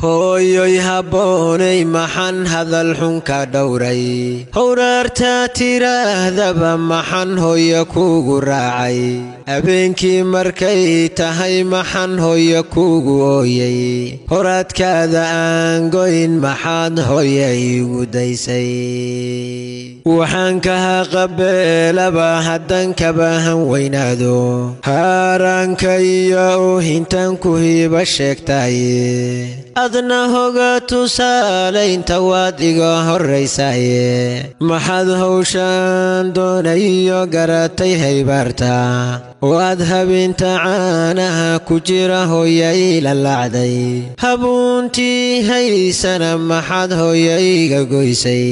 hooyoy habboonay maxan hadal xun ka dhowray howraarta tiraahdaba maxan hooyo kugu raacay habeenkii markay tahay maxan hooyo kugu ooyay horaadkaada aan goyn maxaad hooyo igu daysay waxaan kaha qabeelaba haddan kabahan weynaado haaraanka iyo oohintan ku hiiba sheegtay adna hoga tusaalaynta waad iga horraysaye maxaad hawshaan doonayo garatay haybaarta waad habinta caanaha ku jira hooya ila lacday habuuntii haysana maxaad hooya iga goysay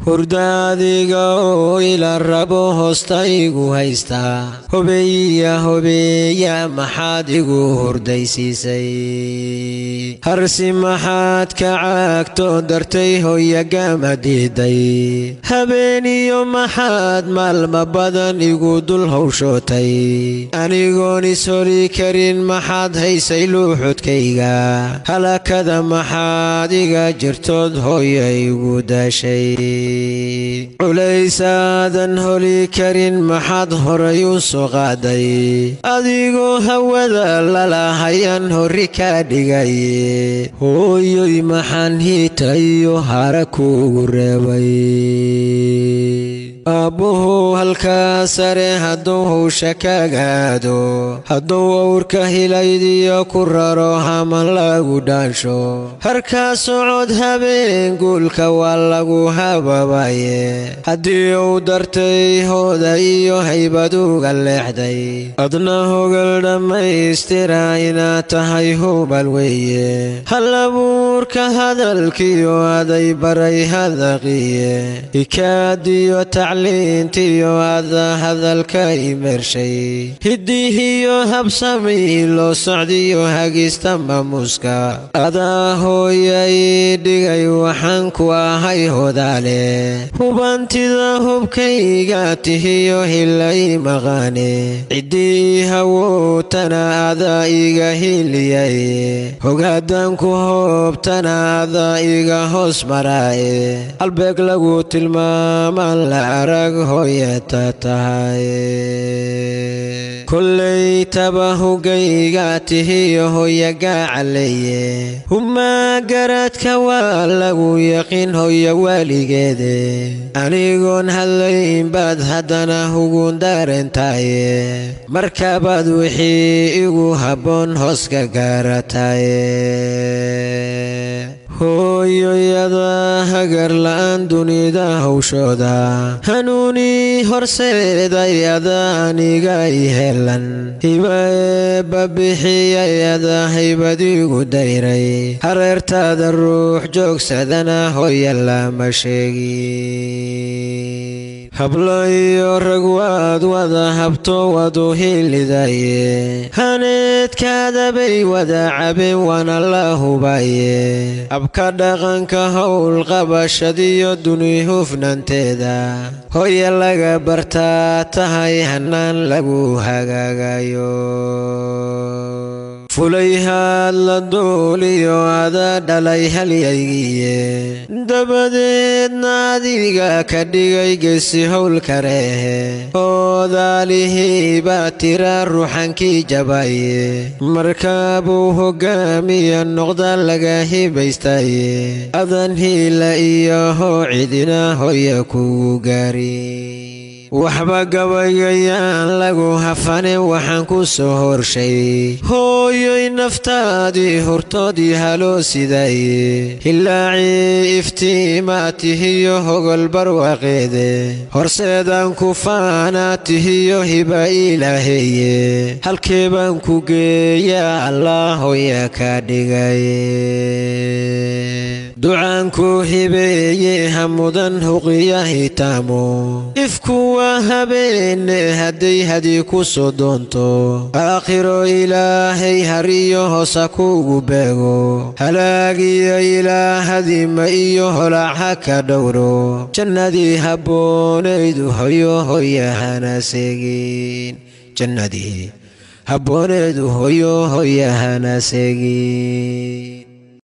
hurdaadiga oo ila rabo hoosta igu haysta hobeeya maxaad igu hurdaysiisay harsi maxaad ka caagto dartay hooya gama diiday habeeniyo maxaad maalma badan igu dul hawshootay anigoon ishori karin maxaad haysay luuxudkayga halakada maxaad iga jirtood hooya igu daashay culaysaadan holi karin maxaad horay u soo qaaday adigoo hawada lalahayan horri ka dhigay hooyoy maxaan hiitayo hara kuugu reebay aabbuhu halkaa sare hadduu hawsha kagaado hadduu awrka hilaydiyo ku raro haman lagu dhaansho harkaa socod habeen guulka waa lagu hababaye haddii uu dartay hooda iyo haybad uga leexday adna hogal dhammaystira inaad tahay hubal weeye hal abuurka hadalkiyo aday baray hadaqiye hikaadiyo tacliintiyo ada hadalka imershay hidihiyo habsami loo socdiyo hagista maamuuska adaa hooya ii dhigay waxaan ku ahay hodaale hubantida hubkayga tihiyo hilay maqaane ciddii hawootana adaa iga hiliyay hogaadan ku hoobtana adaa iga hoos maraaye halbeeg lagu tilmaamaan la arag hooyata tahay kollay taba hogayga tihiyo hooya gacaleeye huma garadka waa lagu yaqiin hooya waaligeede anigoon hadlayn baad haddana hugun daarentaye markabaad wixii igu habboon hoos ka gaarataye hooyoyada hagar la'aan dunida hawshooda hanuuni horseeday adaaniga i helan hiba eebba bixiyayada haybadigu dayray hareertaada ruux joogsadana hooya lama sheegin hablo iyo rag waad wada habto wadu hilidaye haneedkaada bay wada cabeen waana la hubaye abka dhaqanka howl qabashadiyo duni hufnanteeda hooya laga bartaa tahay hanaan lagu hagaagayo fulayhaad la duuliyo ada dhalay halyaygiye dabadeedna adiga ka dhigay gesi howl kareehe hoodaalihii baa tira ruuxankii jabaye markaabuu hogaamiya noqda laga hibaystaye adan hiila iyo hoo cidina hooya kugu gaari waxba gabayayaan lagu hafanin waxaan ku soo horshay hooyoy naftaadii hortoodii haloo sidaye hilaacii iftiimaa tihiyo hogol barwaaqeede horseedaan ku faanaa tihiyo hiba ilaaheeye halkee baan ku geeyaa allah hooya ka dhigaye ducaanku hibeeye hamudan huqiya hitaamo ifkuwa habeene hadday hadii ku soo doonto aakhiro ilaahay hariyo hoosa kuugu beego halaagiyo ilaahadima iyo holaaca ka dhowro jannadii habbooneedu hoyo hooya hana seegin jannadii habbooneedu hooyo hooya hana seegin